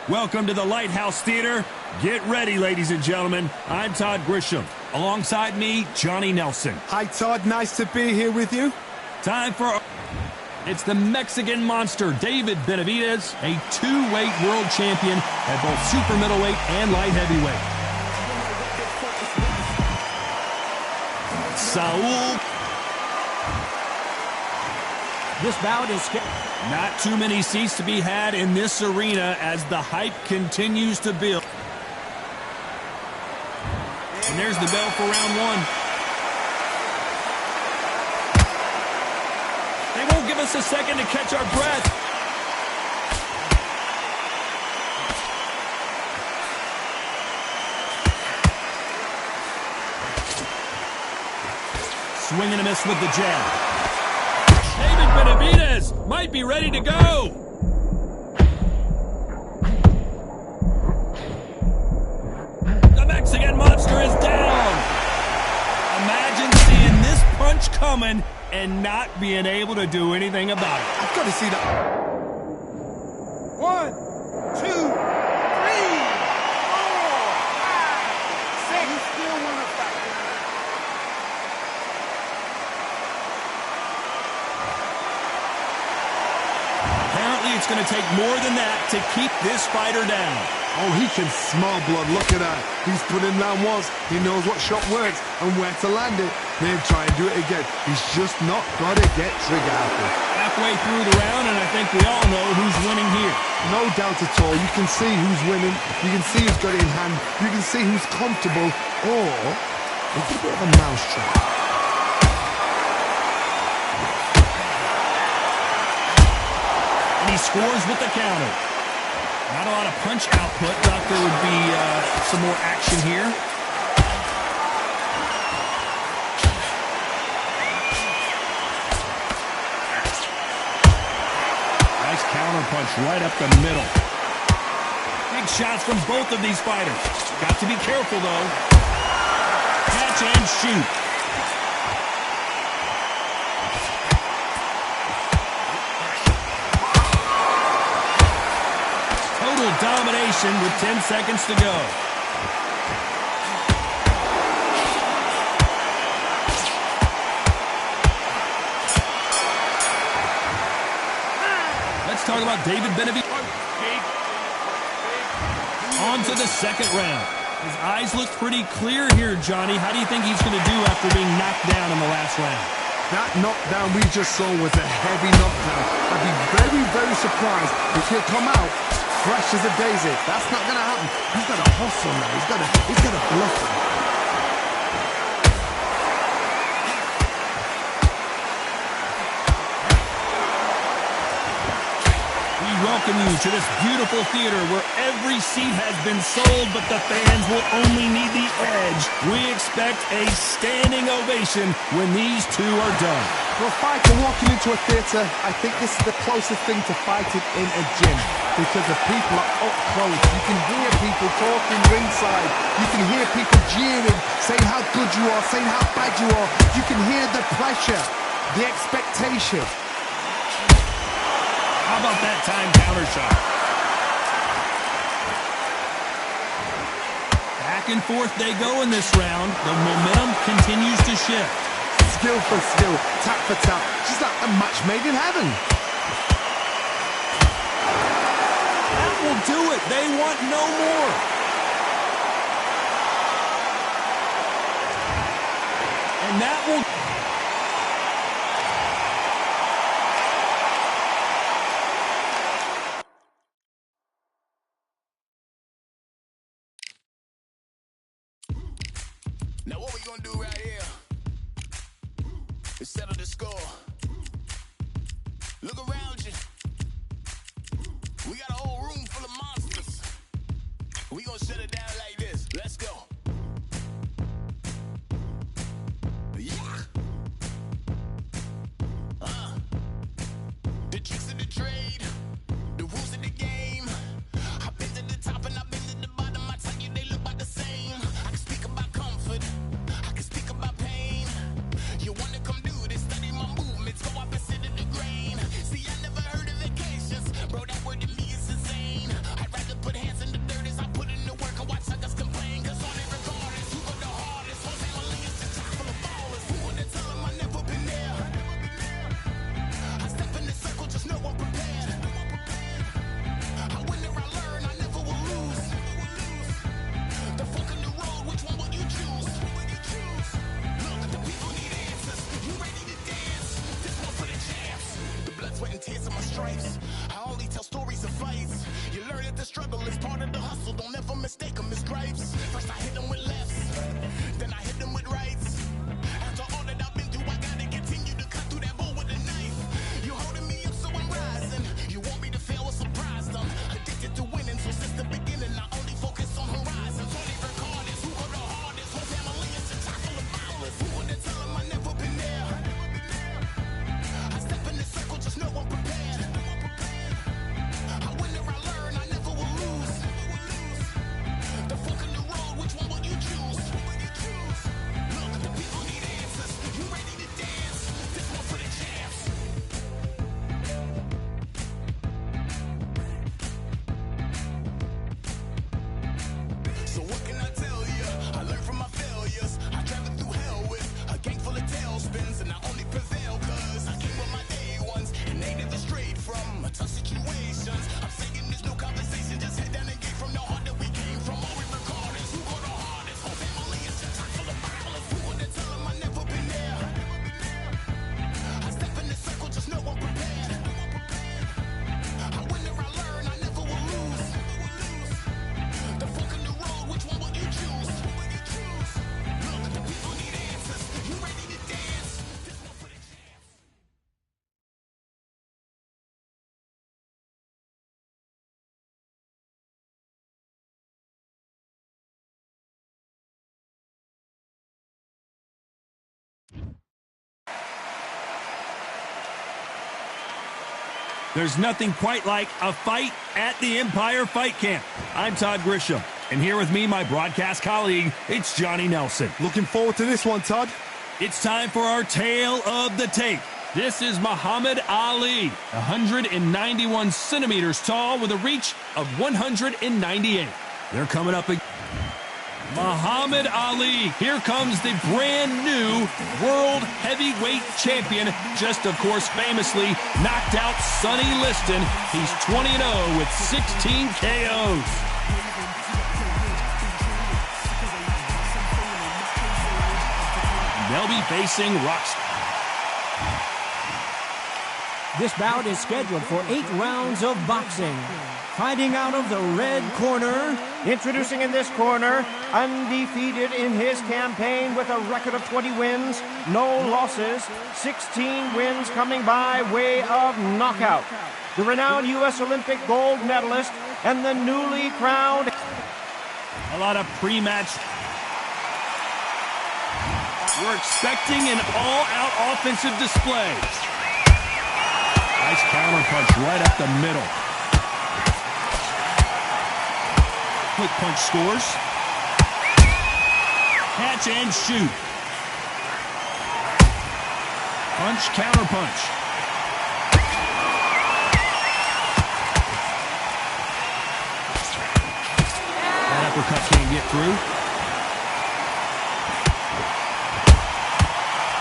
Welcome to the Lighthouse Theater. Get ready, ladies and gentlemen. I'm Todd Grisham. Alongside me, Johnny Nelson. Hi, Todd. Nice to be here with you. Time for... It's the Mexican monster, David Benavidez, a two-weight world champion at both super middleweight and light heavyweight. Saul. This bout is... Not too many seats to be had in this arena as the hype continues to build. And there's the bell for round one. They won't give us a second to catch our breath. Swing and a miss with the jab. David Benavidez might be ready to go. The Mexican monster is down. Imagine seeing this punch coming and not being able to do anything about it. I've got to see that. 1, 2, 3, 4, 5, 6. You still want to fight? Apparently, it's going to take more than that to keep this fighter down. Oh, he can smell blood. Look at that. He's put in down once. He knows what shot works and where to land it. Then try and do it again. He's just not got to get trigger happy. Halfway through the round, and I think we all know who's winning here. No doubt at all. You can see who's winning. You can see who's got it in hand. You can see who's comfortable. Or it's a bit of a mousetrap. And he scores with the counter. Not a lot of punch output. Thought there would be some more action here. Nice counter punch right up the middle. Big shots from both of these fighters. Got to be careful, though. Catch and shoot. Domination with 10 seconds to go. Let's talk about David Benavidez. On to the second round. His eyes look pretty clear here, Johnny. How do you think he's going to do after being knocked down in the last round? That knockdown we just saw was a heavy knockdown. I'd be very, very surprised if he'll come out fresh as a daisy. That's not going to happen. He's got to hustle now. He's got to bluff him. We welcome you to this beautiful theater where every seat has been sold, but the fans will only need the edge. We expect a standing ovation when these two are done. For a fighter walking into a theater, I think this is the closest thing to fighting in a gym. Because the people are up close. You can hear people talking ringside. You can hear people jeering, saying how good you are, saying how bad you are. You can hear the pressure, the expectation. How about that time counter shot? Back and forth they go in this round. The momentum continues to shift. Skill for skill, tap for tap. Just like a match made in heaven. Will do it. They want no more. And that will... Now what we gonna do right here is settle the score. Look around you. We got a whole room full of monsters. We gonna shut it down like this. Let's go. Yeah. The tricks of the trade, the rules of the game. I've been to the top and I've been to the bottom. I tell you they look about the same. I can speak about comfort. I can speak about pain. You wanna come do this? Study my movement. lives. I only tell stories of fights. You learn that the struggle is part of the hustle. Don't ever mistake them as gripes. First I hit them with lefts, then I hit them with rights. After all that I've been through, I gotta continue to cut through that bull with a knife. You holding me up, so I'm rising. You want me to fail or surprise them. Addicted to winning, so since the beginning, I only focus on horizons. Only regardless, who go the hardest? Whole family is a top full of violence. Who would tell them I never been there? I step in the circle, just know I'm prepared. I win or I learn, I never will lose. The fork in the road, which one will you choose? Look, the people need answers. You ready to dance? This one for the champs. So what can I tell you? I learned from my failures. I traveled through hell with a gang full of tailspins, and I only prevail cause I came with my day ones and they never strayed from tough situations. I'm saying there's no conversation, just head down and get from the heart that we came from. All we regardless, who go the hardest? Whole family is a top full of violence. Who would tell them I never been there? I step in the circle, just know I'm prepared. I win or I learn, I never will lose. The fork in the road, which one will you choose? Look, the people need answers. You ready to dance? This one for the champs. There's nothing quite like a fight at the Empire Fight Camp. I'm Todd Grisham, and here with me, my broadcast colleague, it's Johnny Nelson. Looking forward to this one, Todd. It's time for our tale of the tape. This is Muhammad Ali, 191 centimeters tall with a reach of 198. They're coming up again. Muhammad Ali, here comes the brand new world heavyweight champion, just of course famously knocked out Sonny Liston. He's 20-0 with 16 KOs. They'll be facing Rockstar. This bout is scheduled for 8 rounds of boxing. Fighting out of the red corner, introducing in this corner, undefeated in his campaign with a record of 20 wins, no losses, 16 wins coming by way of knockout. The renowned U.S. Olympic gold medalist and the newly crowned... A lot of pre-match. We're expecting an all-out offensive display. Nice counter punch right up the middle. Quick punch scores. Catch and shoot. Punch, counter punch. That uppercut can't get through.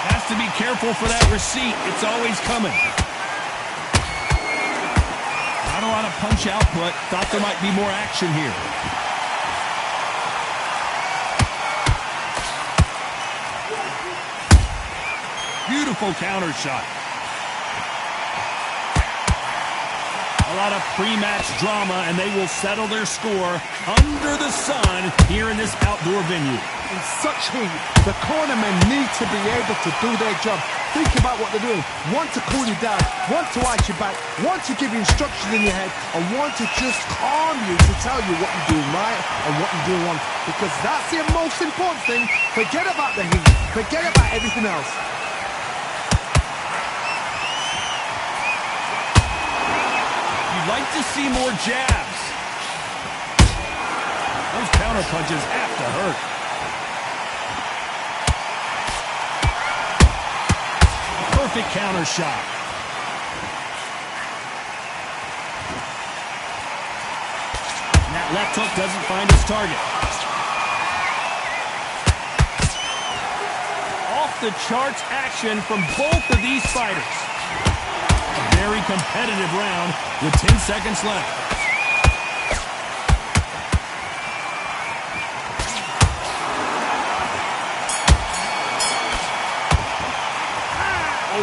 Has to be careful for that receipt. It's always coming. Not a lot of punch output. Thought there might be more action here. Beautiful counter shot. A lot of pre-match drama, and they will settle their score under the sun here in this outdoor venue. In such heat, the cornermen need to be able to do their job. Think about what they're doing. One to cool you down, one to ice you back, one to give you instructions in your head, and one to just calm you to tell you what you're doing right and what you're doing wrong. Because that's the most important thing. Forget about the heat. Forget about everything else. You'd like to see more jabs. Those counter punches have to hurt. Perfect counter shot. And that left hook doesn't find its target. Off the charts action from both of these fighters. A very competitive round with 10 seconds left.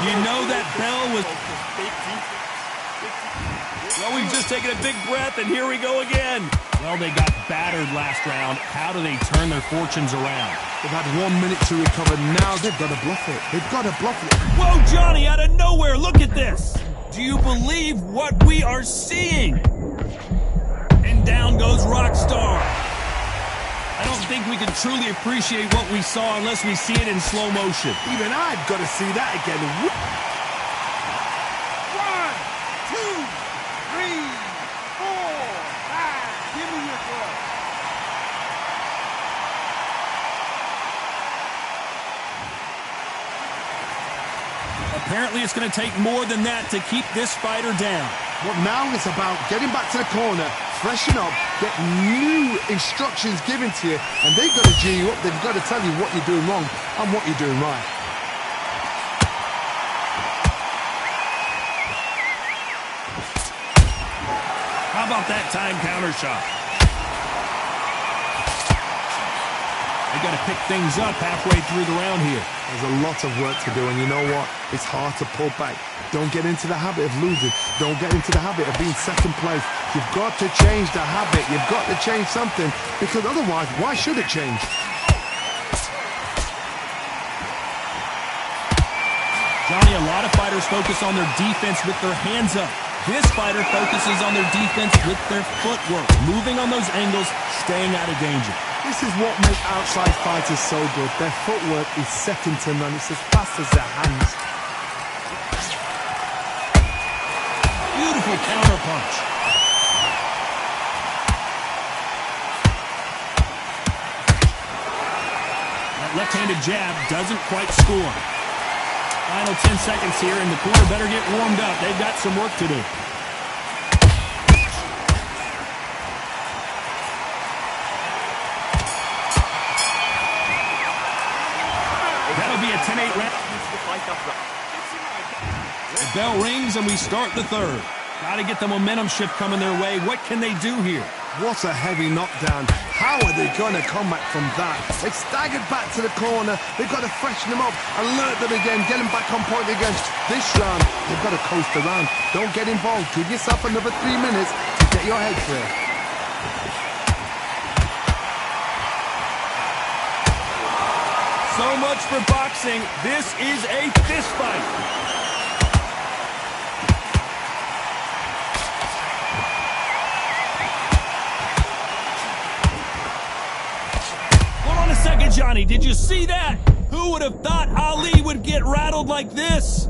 You know that bell was... Well, we've just taken a big breath, and here we go again. Well, they got battered last round. How do they turn their fortunes around? They've had 1 minute to recover. Now they've got to bluff it. They've got to bluff it. Whoa, Johnny, out of nowhere, look at this. Do you believe what we are seeing? And down goes Rockstar. I don't think we can truly appreciate what we saw unless we see it in slow motion. Even I've got to see that again. 1, 2, 3, 4, 5. Give me your club. Apparently it's going to take more than that to keep this fighter down. But now it's about getting back to the corner, freshen up, get new instructions given to you, and they've got to G you up. They've got to tell you what you're doing wrong and what you're doing right. How about that time counter shot? They got to pick things up halfway through the round here. There's a lot of work to do, and you know what? It's hard to pull back. Don't get into the habit of losing. Don't get into the habit of being second place. You've got to change the habit. You've got to change something, because otherwise, why should it change? Johnny, a lot of fighters focus on their defense with their hands up. This fighter focuses on their defense with their footwork, moving on those angles, staying out of danger. This is what makes outside fighters so good. Their footwork is second to none. It's as fast as their hands. Beautiful counter punch. That left-handed jab doesn't quite score. Final 10 seconds here, and the corner better get warmed up. They've got some work to do. That'll be a 10-8 round. The bell rings, and we start the third. Got to get the momentum shift coming their way. What can they do here? What a heavy knockdown. How are they going to come back from that? They've staggered back to the corner. They've got to freshen them up, alert them again, get them back on point again. This round, they've got to coast around. Don't get involved. Give yourself another 3 minutes to get your head clear. So much for boxing. This is a fist fight. Second, Johnny, did you see that? Who would have thought Ali would get rattled like this?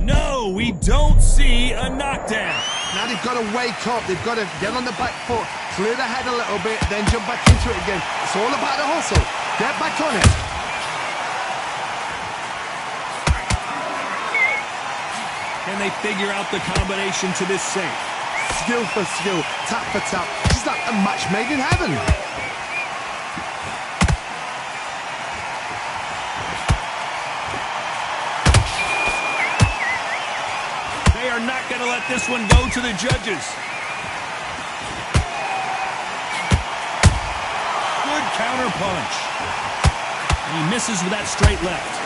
No, we don't see a knockdown. Now they've got to wake up. They've got to get on the back foot, clear the head a little bit, then jump back into it again. It's all about the hustle. Get back on it. Can they figure out the combination to this safe? Skill for skill, tap for tap. It's like a match made in heaven. They are not going to let this one go to the judges. Good counter punch. And he misses with that straight left.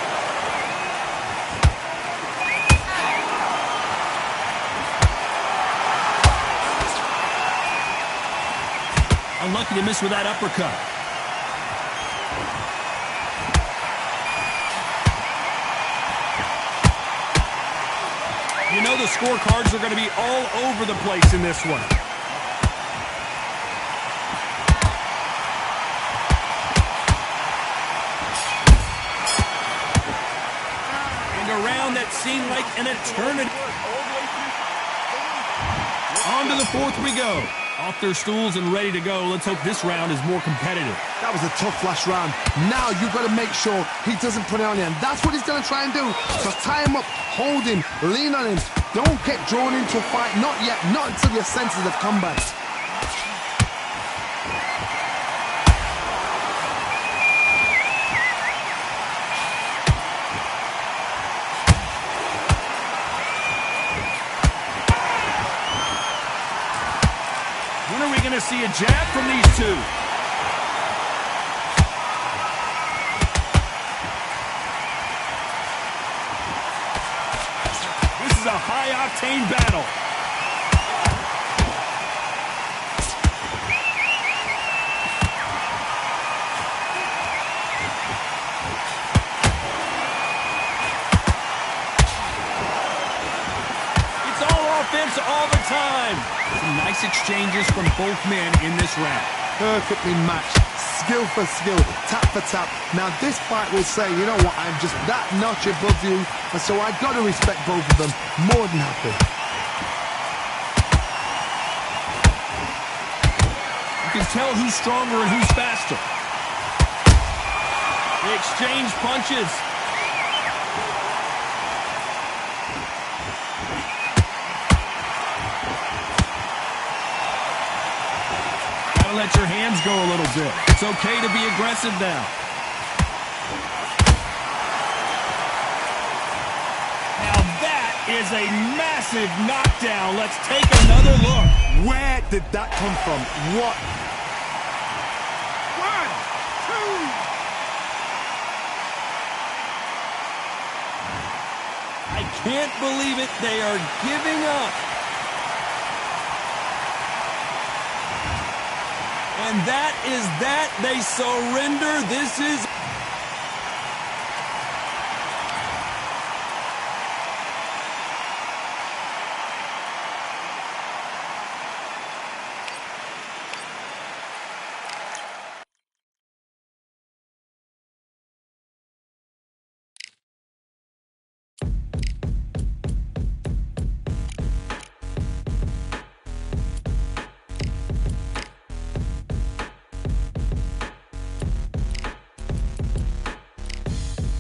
Unlucky to miss with that uppercut. You know the scorecards are going to be all over the place in this one. And a round that seemed like an eternity. On to the fourth we go. Off their stools and ready to go. Let's hope this round is more competitive. That was a tough last round. Now you've got to make sure he doesn't put it on you. And that's what he's going to try and do. So tie him up, hold him, lean on him. Don't get drawn into a fight. Not yet. Not until your senses have come back. When are we going to see a jab from these two? high-octane battle. It's all offense all the time. Some nice exchanges from both men in this round. Perfectly matched, skill for skill, tap for tap. Now this fight will say, you know what, I'm just that notch above you, and so I got to respect both of them more than happy. You can tell who's stronger and who's faster. They exchange punches. Let your hands go a little bit. It's okay to be aggressive now. Now that is a massive knockdown. Let's take another look. Where did that come from? What? 1, 2. I can't believe it. They are giving up. And that is that. They surrender. This is...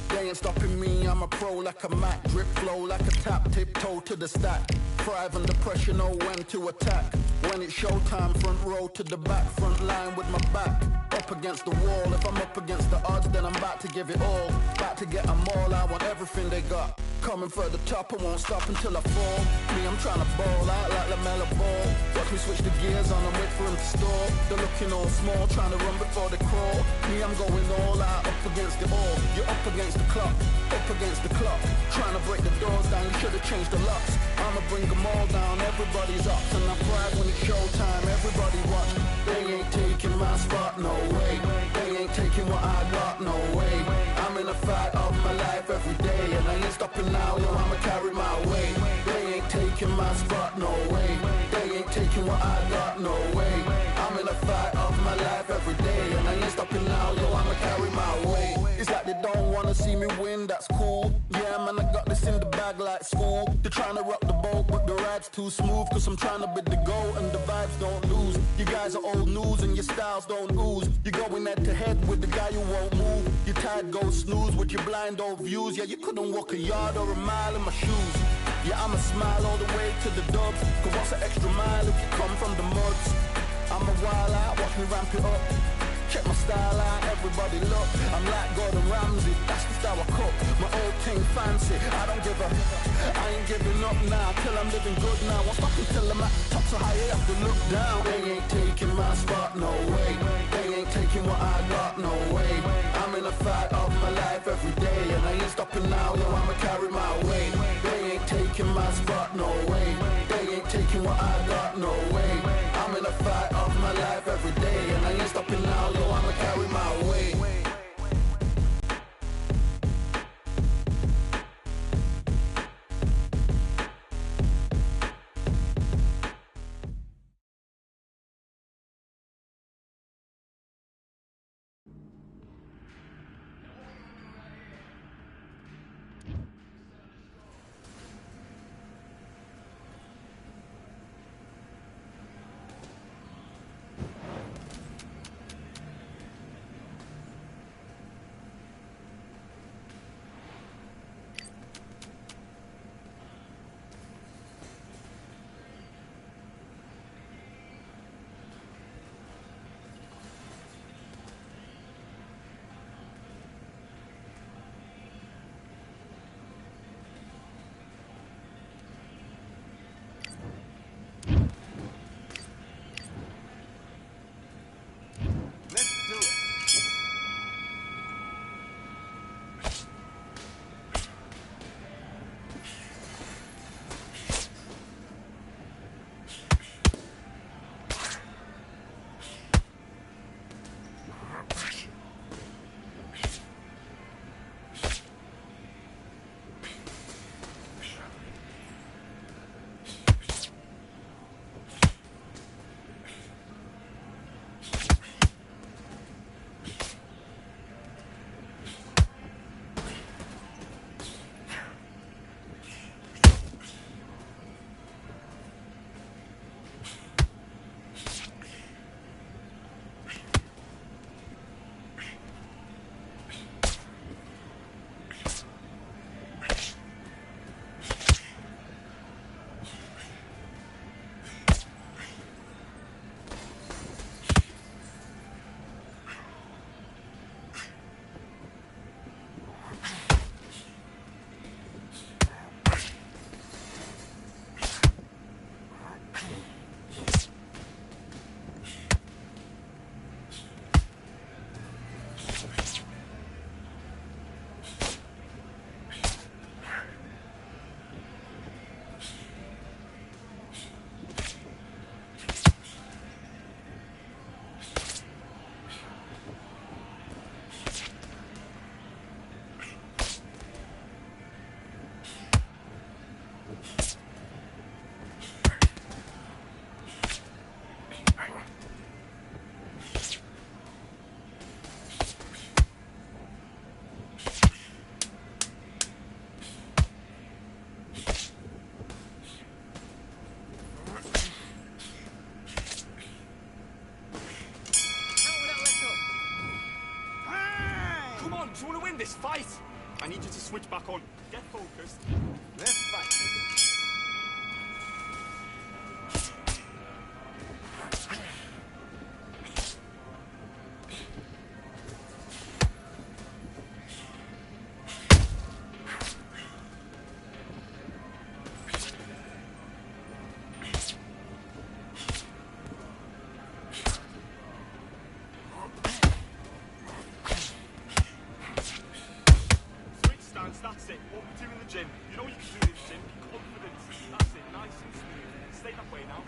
They ain't stopping me, I'm a pro like a Mac. Drip flow like a tap, tiptoe to the stack. Thrive under pressure, know when to attack. When it's showtime, front row to the back. Front line with my back up against the wall. If I'm up against the odds, then I'm about to give it all. About to get them all, I want everything they got. Coming for the top, I won't stop until I fall. Me, I'm trying to ball out like LaMelo Ball. Watch me switch the gears on and wait for him to stall. They're looking all small, trying to run before they crawl. Me, I'm going all out, up against it all. You're up against the clock, up against the clock. Trying to break the doors down, you should have changed the locks. I'ma bring them all down, everybody's up. And I pride when it's showtime, everybody watch. They ain't taking my spot, no way. They ain't taking what I got, no way. I'm in a fight of my life every day, and I ain't stopping now, yo, I'ma carry my weight. They ain't taking my spot, no way. They ain't taking what I got, no way. I'm in a fight of my life every day, and I ain't stopping now, yo, I'ma carry my weight. It's like they don't wanna see me win, that's cool. Yeah, man, I got this in the bag like school. They're trying to rock the boat, but the ride's too smooth. Cause I'm trying to bid the goal, and the vibes don't lose. You guys are old news, and your styles don't ooze. You're going head to head with the guy who won't move. Your tide goes snooze with your blind old views. Yeah, you couldn't walk a yard or a mile in my shoes. Yeah, I'ma smile all the way to the dubs. Cause what's an extra mile if you come from the muds? I'm a wild out, watch me ramp it up. Check my style out, everybody look. I'm like Gordon Ramsay, that's the style I cook. My old thing fancy, I don't give a... I ain't giving up now, till I'm living good now. Won't stop until I'm at the top, so high I have to look down. They ain't taking my spot, no way. They ain't taking what I got, no way. I'm in a fight of my life every day, and I ain't stopping now, yo, I'ma carry my weight. They ain't taking my spot, no way. They ain't taking what I got, no way. I'm in a fight of my life every day, and I ain't stopping now, yo, I'ma carry my weight. Come on, do you want to win this fight? I need you to switch back on. Get focused. Let's fight. That's it. What we do in the gym. You know what you can do in the gym. Confidence. That's it. Nice and smooth. Stay that way now.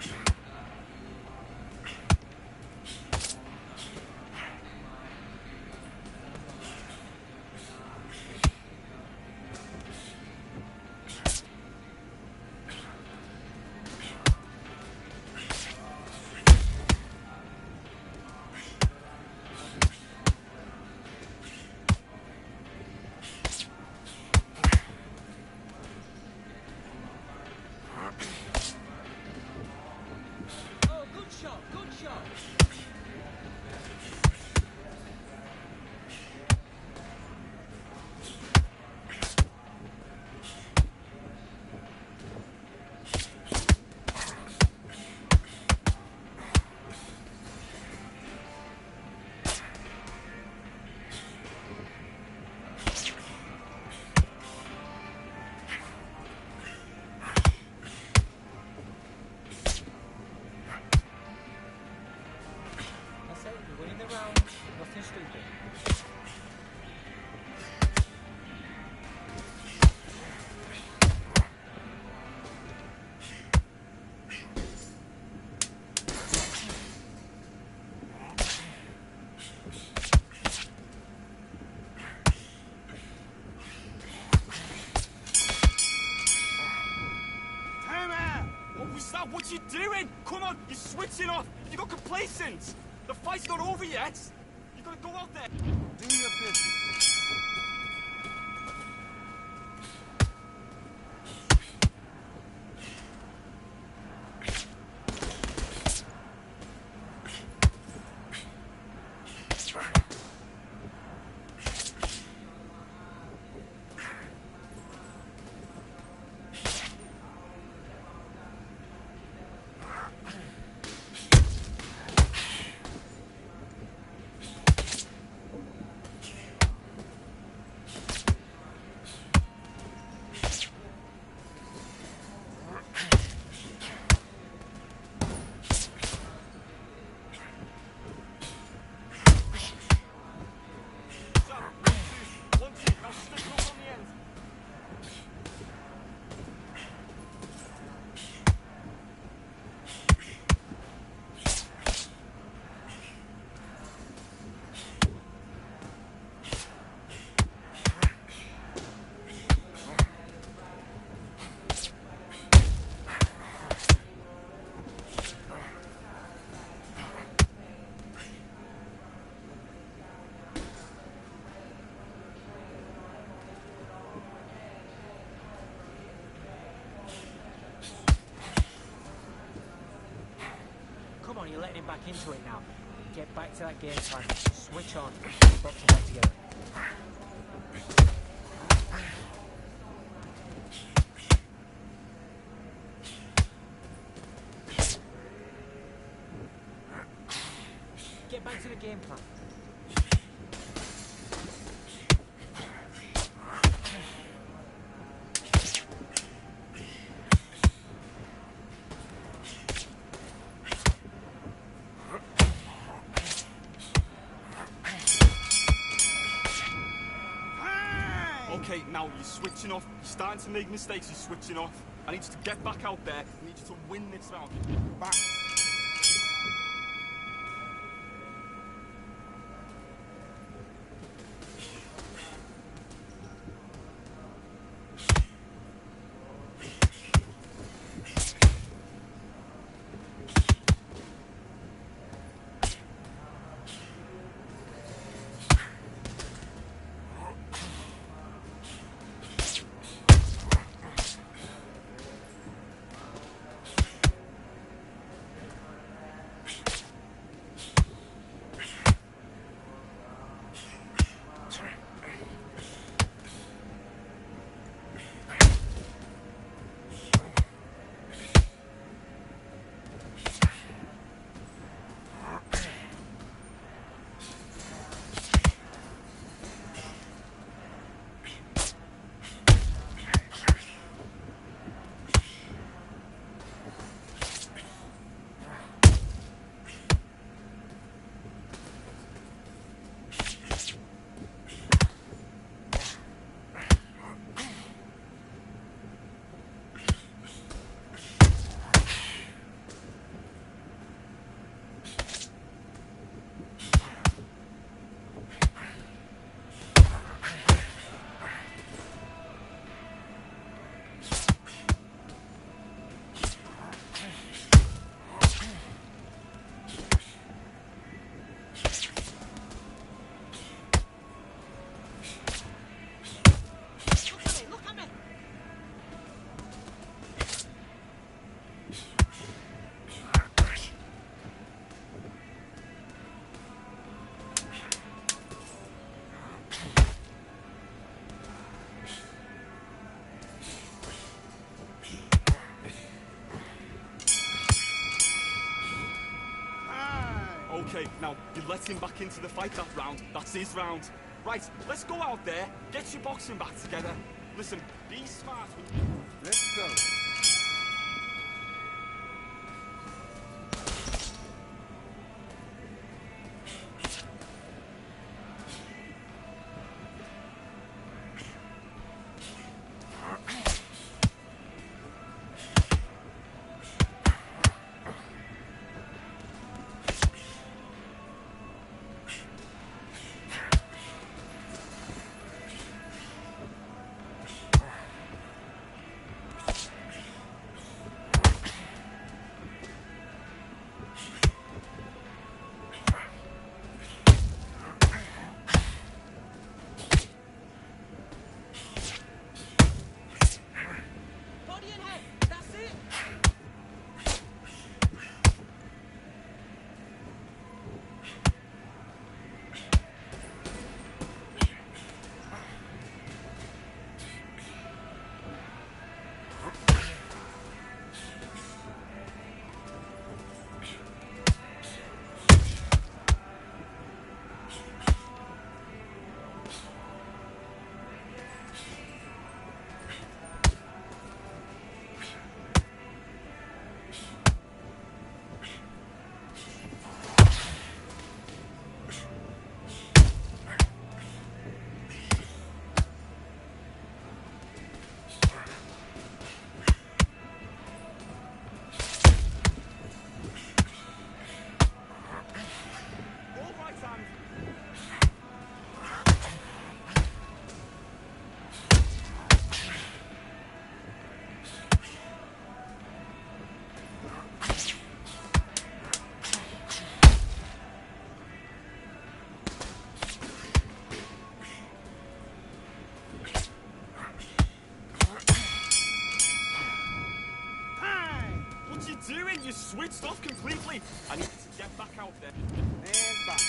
What you doing? Come on, you're switching off. You got complacent. The fight's not over yet. You gotta go out there. Do your business. You're letting him back into it now. Get back to that game plan. Switch on. Box it back together. Get back to the game plan. Okay, now you're switching off. You're starting to make mistakes. You're switching off. I need you to get back out there. I need you to win this round. Back. Now, you let him back into the fight that round. That's his round. Right, let's go out there, get your boxing back together. Listen, be smart. Let's go. You switched off completely. I need to get back out there. And back.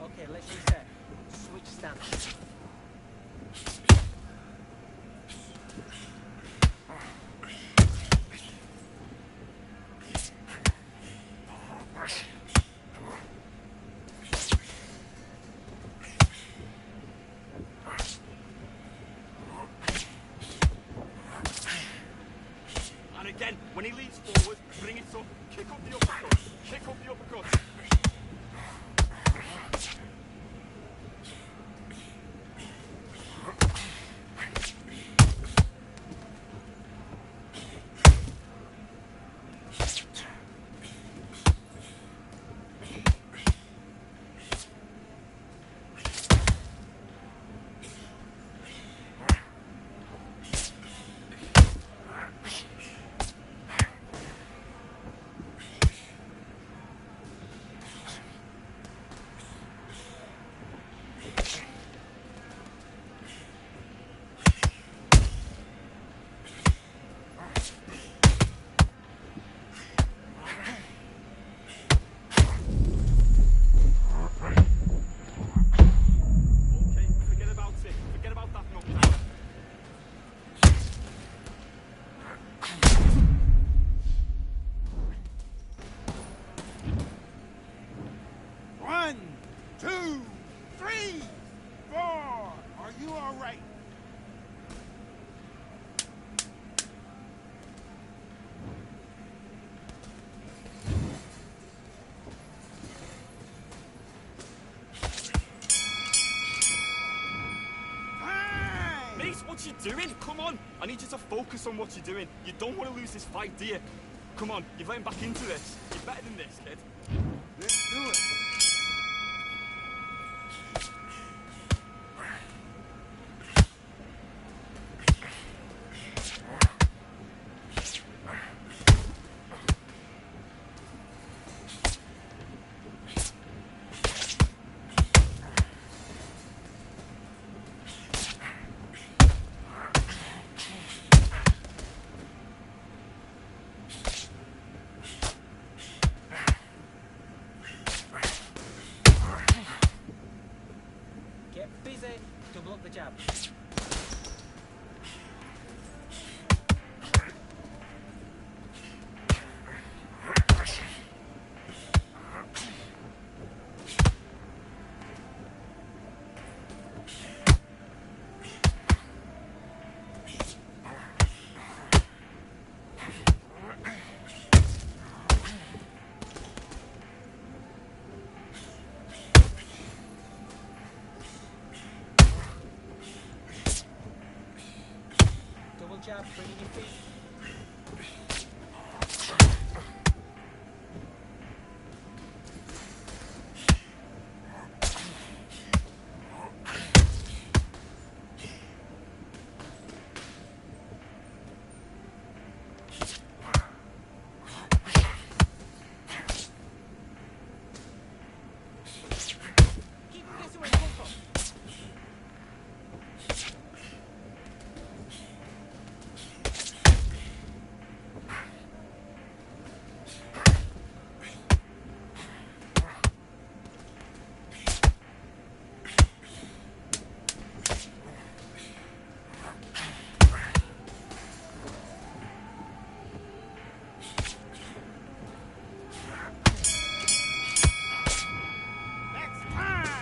Okay, let's reset. Switch stance. And again, when he leads forward, bring it up, kick up the uppercut, kick up the uppercut. What you doing? Come on! I need you to focus on what you're doing. You don't want to lose this fight, do you? Come on, you're letting back into this. You're better than this, kid. Let's do it.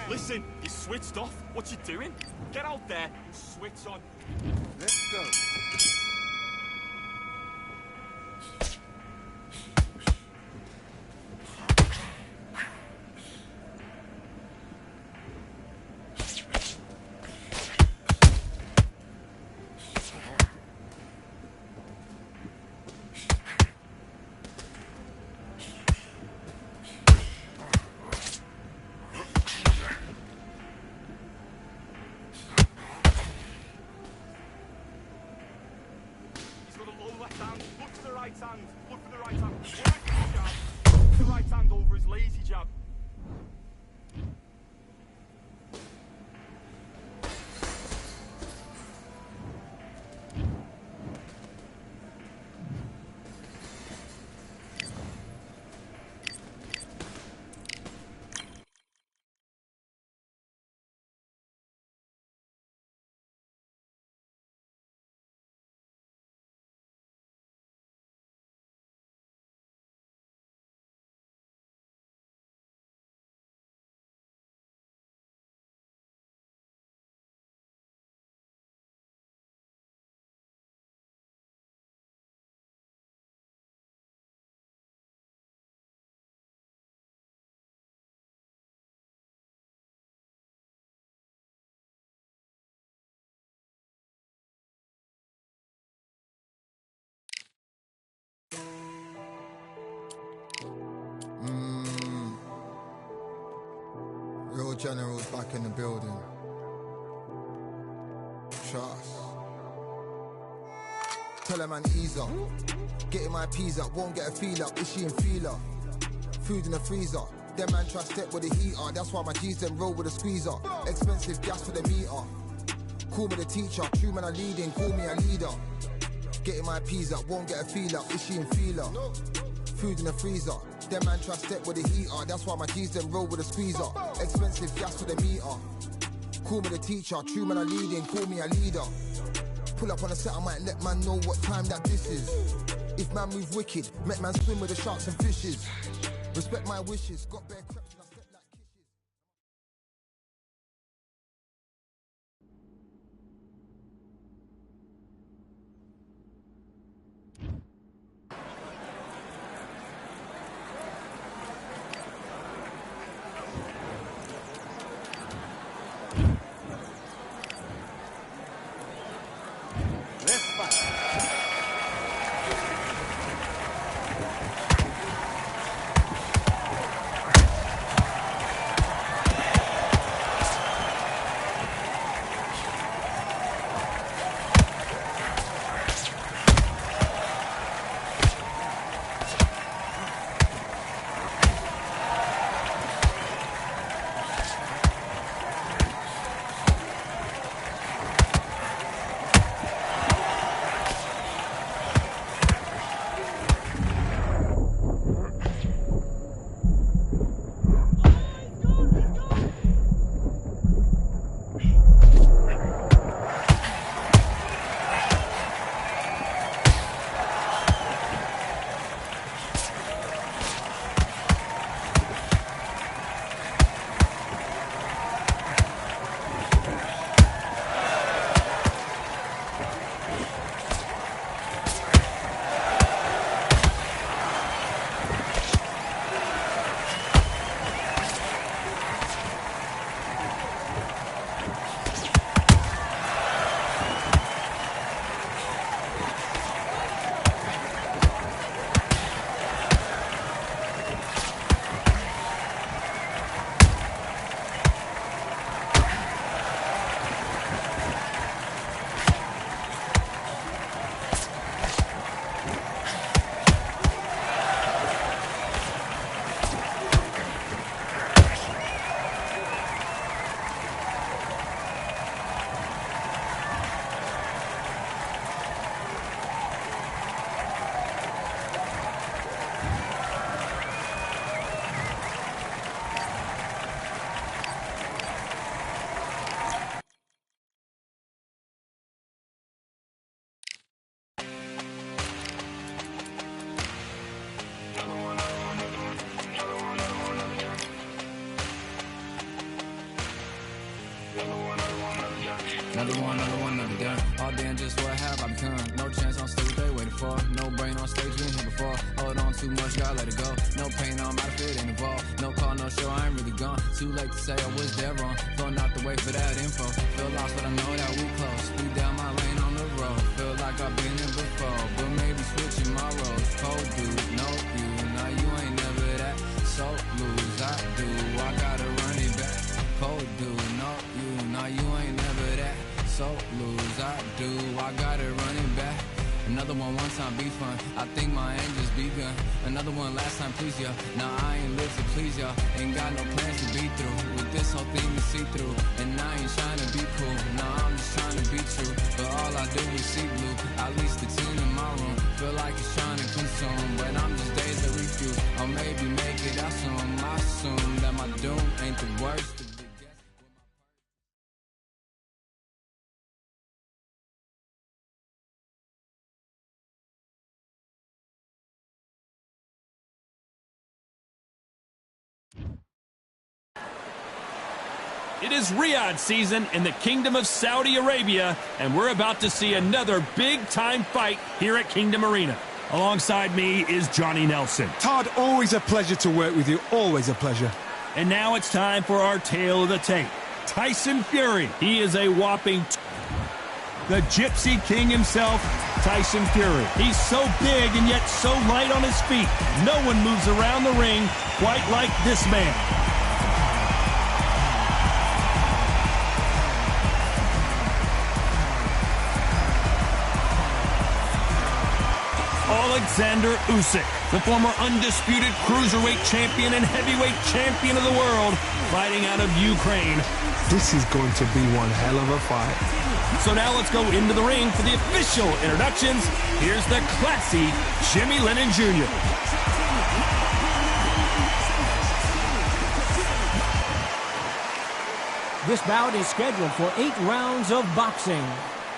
Listen, you switched off. What you doing? Get out there and switch on. Let's go. Look for the right hand. Look for the right hand. Look for the right hand over his lazy jab. Real generals back in the building. Trust. Tell a man ease up. Getting my peas up, won't get a feel up. Is she in feeler? Food in the freezer. Them man try step with the heater. That's why my G's them roll with a squeezer. Expensive gas for the meter. Call me the teacher. True man I leading, call me a leader. Getting my peas up, won't get a feel up. Is she in feeler? Food in the freezer. Them man try step with the heater. That's why my G's them roll with a squeezer. Expensive gas for the meter. Call me the teacher. True man I leading, call me a leader. Pull up on a set, I might let man know what time that this is. If man move wicked, make man swim with the sharks and fishes. Respect my wishes, got bare creps and I step like kisses. another done. All day and just what have I become? No chance on stage, they waiting for. No brain on stage, been here before. Hold on too much, gotta let it go. No pain, I'm out of fit, ain't involved. No call, no show, I ain't really gone. Too late to say I was dead wrong. Flow not to wait for that info. Feel lost, but I know that we close. Speed down my lane on the road. Feel like I've been here before, but maybe switching my roles. Cold dude, no you, now you ain't never that. So lose, I do, I gotta run it back. Cold dude, no you, now you ain't never that. So lose, I do, I gotta run it back. Another one time be fun, I think my aim just begun. Another one last time please ya. Now I ain't live to please y'all. Ain't got no plans to be through. With this whole thing to see through. And I ain't trying to be cool. Nah, I'm just trying to be true. But all I do is see blue. At least the 10 in my room. Feel like it's trying to consume. But I'm just days to refuse. Or maybe make it out soon. I assume that my doom ain't the worst. It is Riyadh season in the Kingdom of Saudi Arabia, and we're about to see another big-time fight here at Kingdom Arena. Alongside me is Johnny Nelson. Todd, always a pleasure to work with you. Always a pleasure. And now it's time for our tale of the tape. Tyson Fury. He is a whopping... The Gypsy King himself, Tyson Fury. He's so big and yet so light on his feet. No one moves around the ring quite like this man. Alexander Usyk, the former undisputed cruiserweight champion and heavyweight champion of the world, fighting out of Ukraine. This is going to be one hell of a fight. So now let's go into the ring for the official introductions. Here's the classy Jimmy Lennon Jr. This bout is scheduled for 8 rounds of boxing.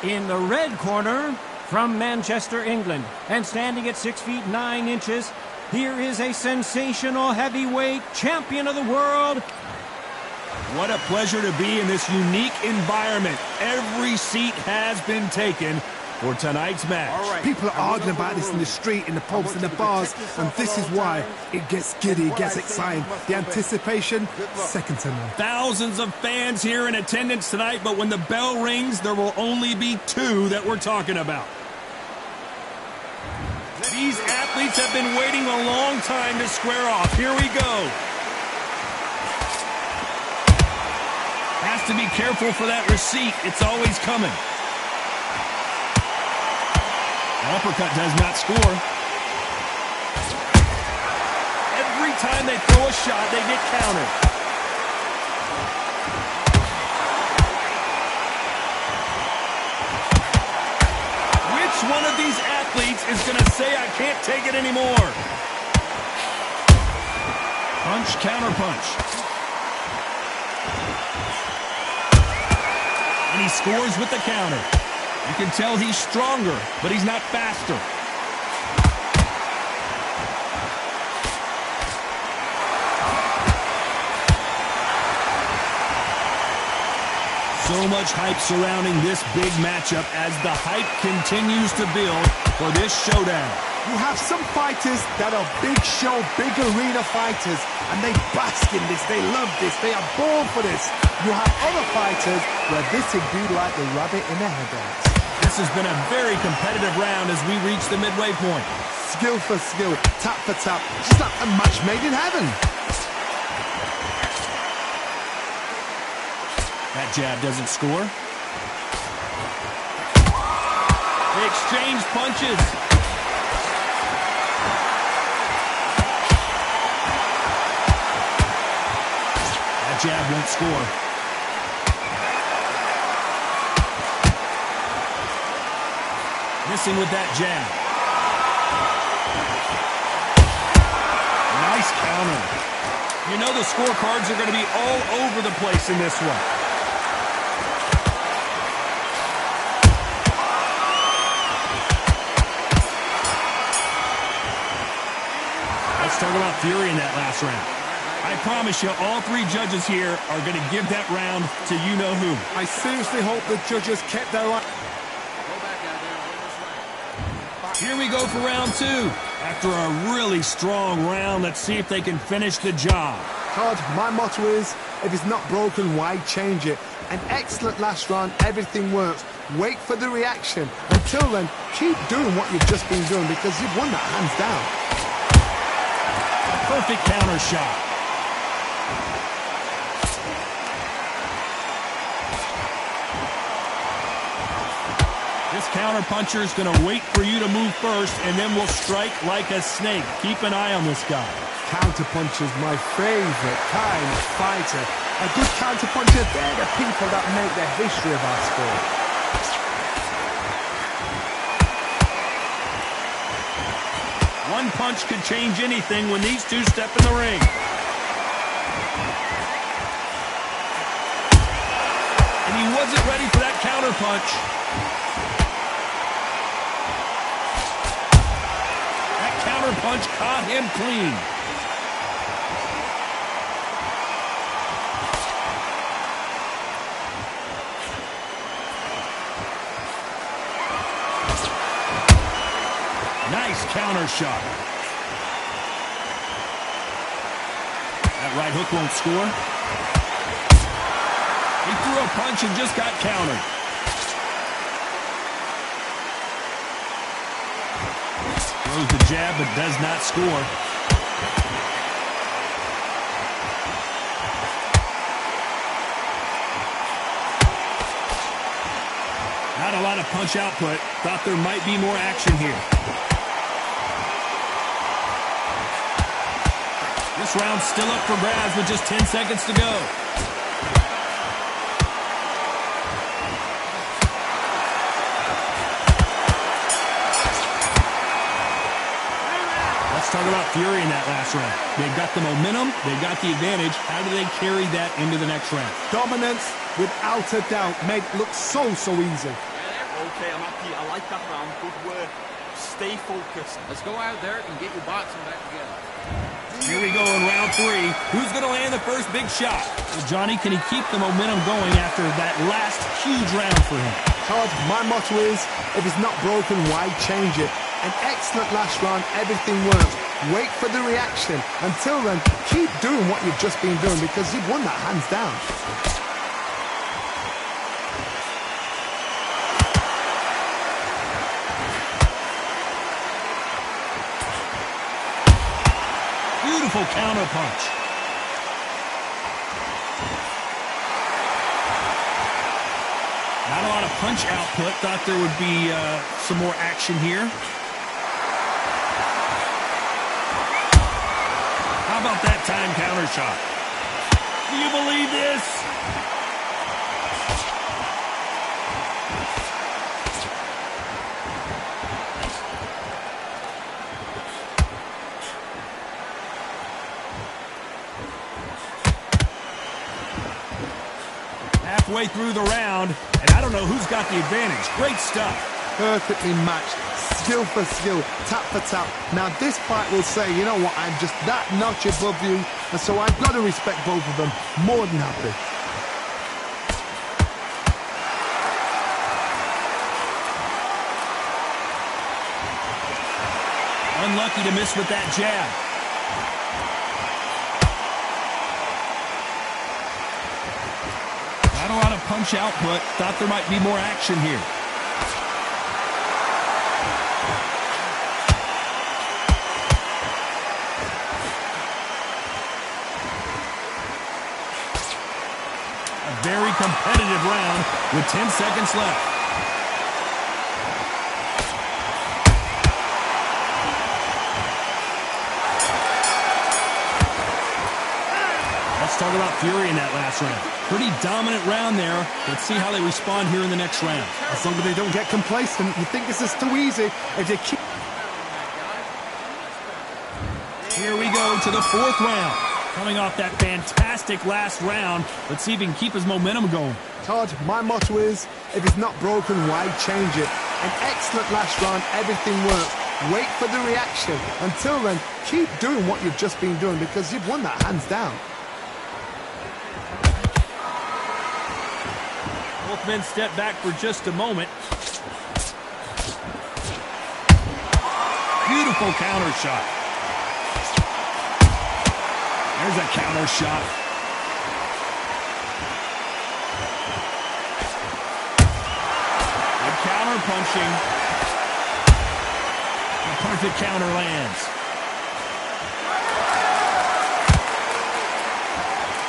In the red corner, from Manchester, England, and standing at 6 feet 9 inches, here is a sensational heavyweight champion of the world. What a pleasure to be in this unique environment. Every seat has been taken for tonight's match. People are arguing about this in the street, in the pubs, in the bars, and this is why it gets giddy, it gets exciting. The anticipation, second to none. Thousands of fans here in attendance tonight, but when the bell rings, there will only be 2 that we're talking about. These athletes have been waiting a long time to square off. Here we go. Has to be careful for that receipt. It's always coming. Uppercut does not score. Every time they throw a shot, they get countered. Which one of these athletes is going to say, I can't take it anymore? Punch, counter punch. And he scores with the counter. You can tell he's stronger, but he's not faster. So much hype surrounding this big matchup as the hype continues to build for this showdown. You have some fighters that are big show, big arena fighters, and they bask in this, they love this, they are born for this. You have other fighters where this would be like the rabbit in the headlights. This has been a very competitive round as we reach the midway point. Skill for skill, tap for tap, just like a match made in heaven. That jab doesn't score. They exchange punches. That jab won't score. Missing with that jab. Nice counter. You know the scorecards are going to be all over the place in this one. Let's talk about Fury in that last round. I promise you, all three judges here are going to give that round to you-know-who. I seriously hope the judges kept their eye. Here we go for round two. After a really strong round, let's see if they can finish the job. Todd, my motto is, if it's not broken, why change it? An excellent last round, everything works. Wait for the reaction. Until then, keep doing what you've just been doing because you've won that hands down. Perfect counter shot. This counter puncher is going to wait for you to move first and then will strike like a snake. Keep an eye on this guy. Counter puncher's my favorite kind of fighter. A good counter puncher, they're the people that make the history of our sport. One punch could change anything when these two step in the ring. And he wasn't ready for that counter punch. That counter punch caught him clean. Nice counter shot. That right hook won't score. He threw a punch and just got countered. Throws the jab but does not score. Not a lot of punch output. Thought there might be more action here. This round's still up for grabs with just 10 seconds to go. Let's talk about Fury in that last round. They've got the momentum, they've got the advantage. How do they carry that into the next round? Dominance, without a doubt, made it look so easy. Okay, I'm happy. I like that round. Good work. Stay focused. Let's go out there and get your boxing back together. Here we go in round three. Who's going to land the first big shot? Well, Johnny, can he keep the momentum going after that last huge round for him? Todd, my motto is, if it's not broken, why change it? An excellent last round, everything works. Wait for the reaction. Until then, keep doing what you've just been doing because you've won that hands down. Beautiful counter punch. Not a lot of punch output. Thought there would be some more action here. How about that time counter shot? Do you believe this? Halfway through the round, and I don't know who's got the advantage. Great stuff. Perfectly matched, skill for skill, tap for tap. Now this fight will say, you know what, I'm just that notch above you, and so I've got to respect both of them. More than happy. Unlucky to miss with that jab. Not a lot of punch output. Thought there might be more action here. A very competitive round with 10 seconds left. Let's talk about Fury in that last round. Pretty dominant round there. Let's see how they respond here in the next round. As long as they don't get complacent, you think this is too easy. If they keep... Here we go to the fourth round. Coming off that fantastic last round, let's see if he can keep his momentum going. Todd, my motto is, if it's not broken, why change it? An excellent last round, everything works. wait for the reaction. Until then, keep doing what you've just been doing because you've won that hands down. Both men step back for just a moment. Beautiful counter shot. There's a counter shot. Good counter punching. A perfect counter lands.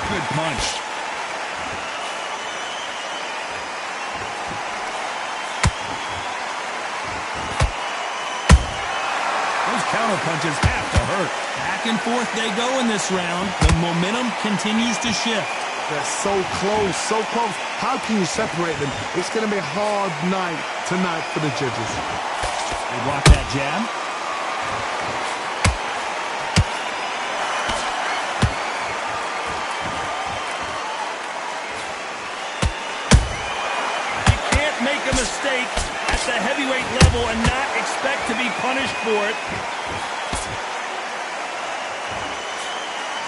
Good punch. Those counter punches have to hurt. Back and forth they go in this round. The momentum continues to shift. They're so close, so close. How can you separate them? It's going to be a hard night tonight for the judges. They block that jab. You can't make a mistake at the heavyweight level and not expect to be punished for it.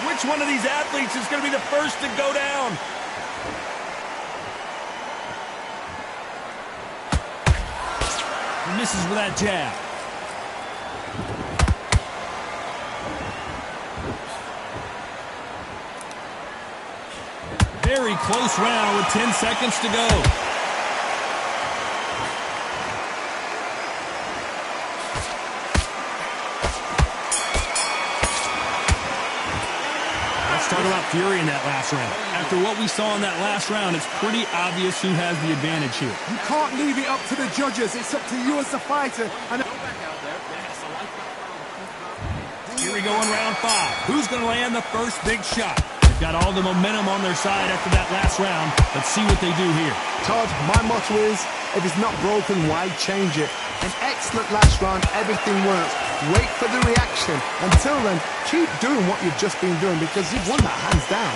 Which one of these athletes is going to be the first to go down? He misses with that jab. Very close round with 10 seconds to go. Let's talk about fury in that last round. After what we saw in that last round, it's pretty obvious who has the advantage here. You can't leave it up to the judges. It's up to you as the fighter. And here we go in round 5. Who's going to land the first big shot? They've got all the momentum on their side after that last round. Let's see what they do here. Todd, my motto is, if it's not broken, why change it? An excellent last round, everything works. Wait for the reaction. Until then, keep doing what you've just been doing because you've won that hands down.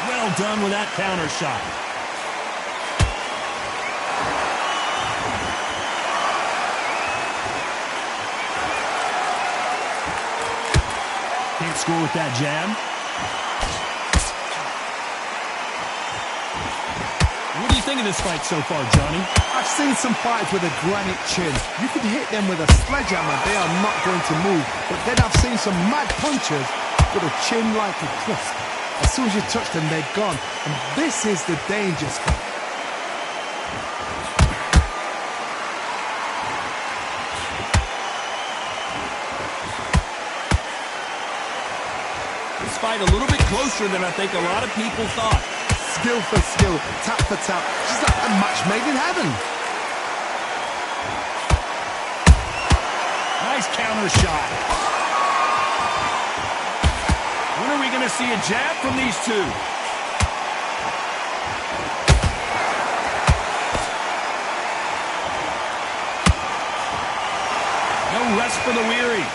Well done with that counter shot. Can't score with that jab. What do you think of this fight so far, Johnny? I've seen some fighters with a granite chin. You could hit them with a sledgehammer, they are not going to move. But then I've seen some mad punchers with a chin like a crisp. As soon as you touch them, they're gone. And this is the danger spot. This fight a little bit closer than I think a lot of people thought. Skill for skill, tap for tap. Just like a match made in heaven. Nice counter shot. When are we going to see a jab from these two? No rest for the weary.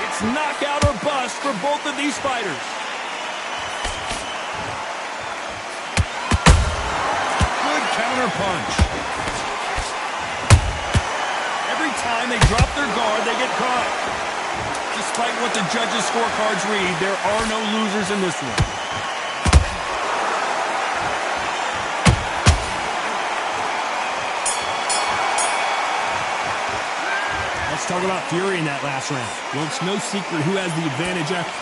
It's knockout or bust for both of these fighters. Good counter punch. Every time they drop their guard, they get caught. Despite what the judges' scorecards read, there are no losers in this one. Let's talk about fury in that last round. Well, it's no secret who has the advantage after.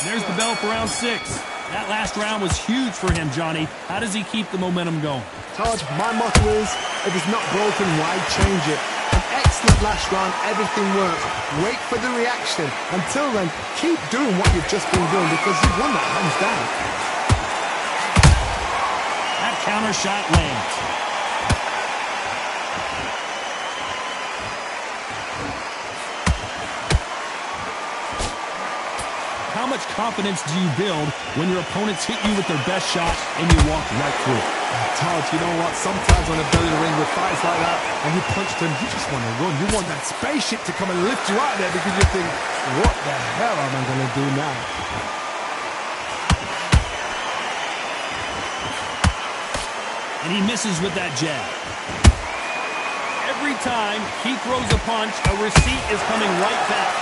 There's the bell for round 6. That last round was huge for him, Johnny. How does he keep the momentum going? Todd, my motto is, if it's not broken, why change it? An excellent last round, everything works. Wait for the reaction. Until then, keep doing what you've just been doing because you've won that hands down. That counter shot lands. How much confidence do you build when your opponents hit you with their best shot and you walk right through it? Todd, you know what? Sometimes on a belly of the ring with fights like that, and you punch them, you just want to run. You want that spaceship to come and lift you out there because you think, what the hell am I going to do now? And he misses with that jab. Every time he throws a punch, a receipt is coming right back.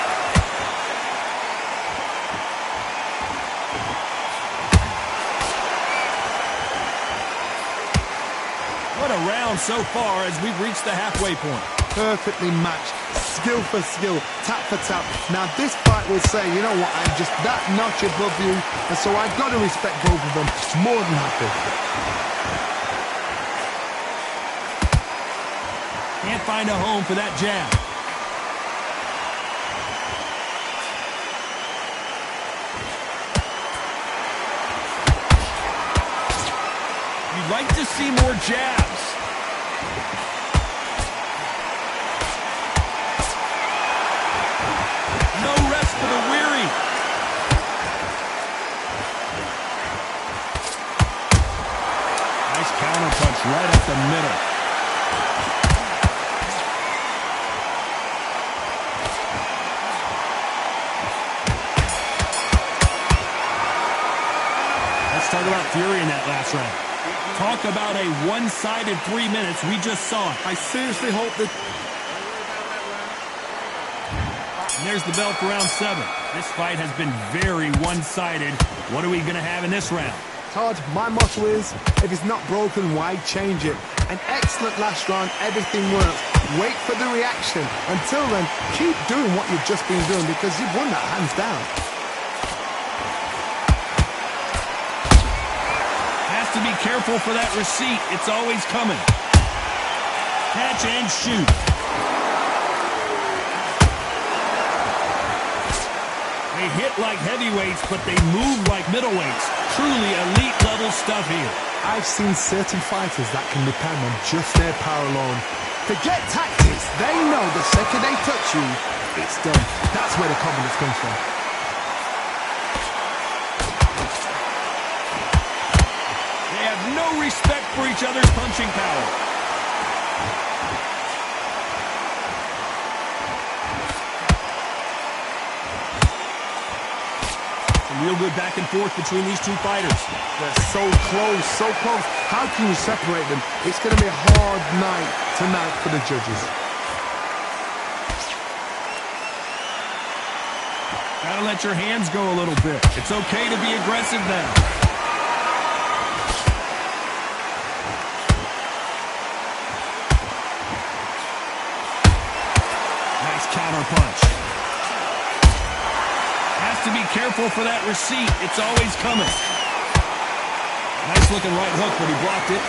What a round so far as we've reached the halfway point. Perfectly matched, skill for skill, tap for tap. Now this fight will say, you know what, I'm just that notch above you, and so I've got to respect both of them. More than happy. Can't find a home for that jab. You'd like to see more jabs. No rest for the weary. Nice counter punch right up the middle. Talk about fury in that last round. Talk about a one-sided 3 minutes. We just saw it. I seriously hope that... And there's the bell for round 7. This fight has been very one-sided. What are we going to have in this round? Todd, my motto is, if it's not broken, why change it? An excellent last round, everything works. Wait for the reaction. Until then, keep doing what you've just been doing because you've won that hands down. To be careful for that receipt. It's always coming. Catch and shoot. They hit like heavyweights, but they move like middleweights. Truly elite level stuff here. I've seen certain fighters that can depend on just their power alone. Forget tactics. They know the second they touch you, it's done. That's where the confidence comes from. No respect for each other's punching power. Some real good back and forth between these two fighters. They're so close, so close. How can you separate them? It's going to be a hard night tonight for the judges. Gotta let your hands go a little bit. It's okay to be aggressive now. Counter punch. Has to be careful for that receipt. It's always coming. Nice looking right hook, but he blocked it.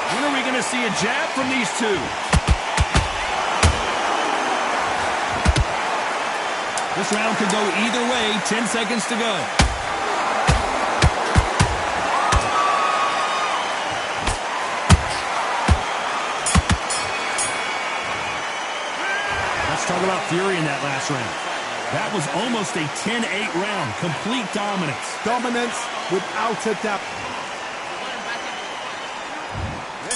When are we going to see a jab from these two? This round could go either way. 10 seconds to go. Talk about fury in that last round. That was almost a 10-8 round. Complete dominance. Dominance without a doubt.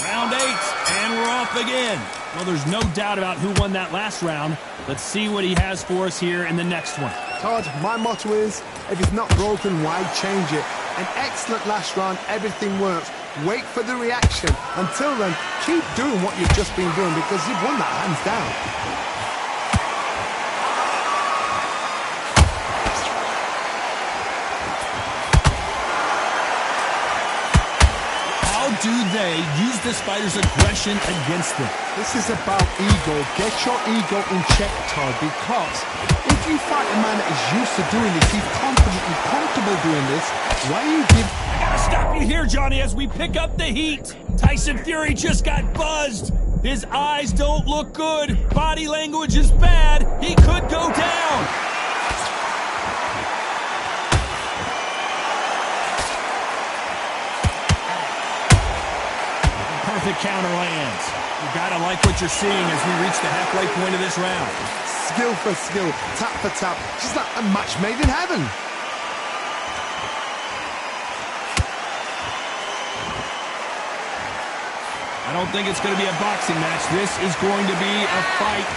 Round 8, and we're off again. Well, there's no doubt about who won that last round. Let's see what he has for us here in the next one. Todd, my motto is, if it's not broken, why change it? An excellent last round, everything works. Wait for the reaction. Until then, keep doing what you've just been doing because you've won that hands down. Do they use this fighter's aggression against them? This is about ego. Get your ego in check, Todd, because if you fight a man that is used to doing this, he's confident and comfortable doing this, why you give... I gotta stop you here, Johnny, as we pick up the heat. Tyson Fury just got buzzed. His eyes don't look good. Body language is bad. He could go down. Perfect counter lands. You gotta like what you're seeing as we reach the halfway point of this round. Skill for skill, tap for tap, just like a match made in heaven. I don't think it's going to be a boxing match. This is going to be a fight.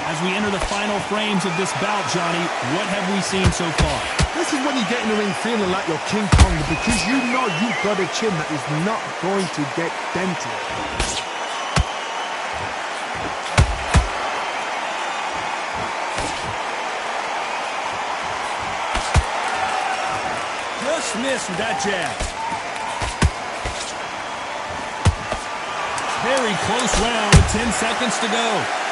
I As we enter the final frames of this bout, Johnny, what have we seen so far? This is when you get in the ring feeling like you're King Kong, because you know you've got a chin that is not going to get dented. Just missed with that jab. Very close round with 10 seconds to go.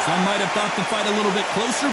Some might have thought the fight a little bit closer.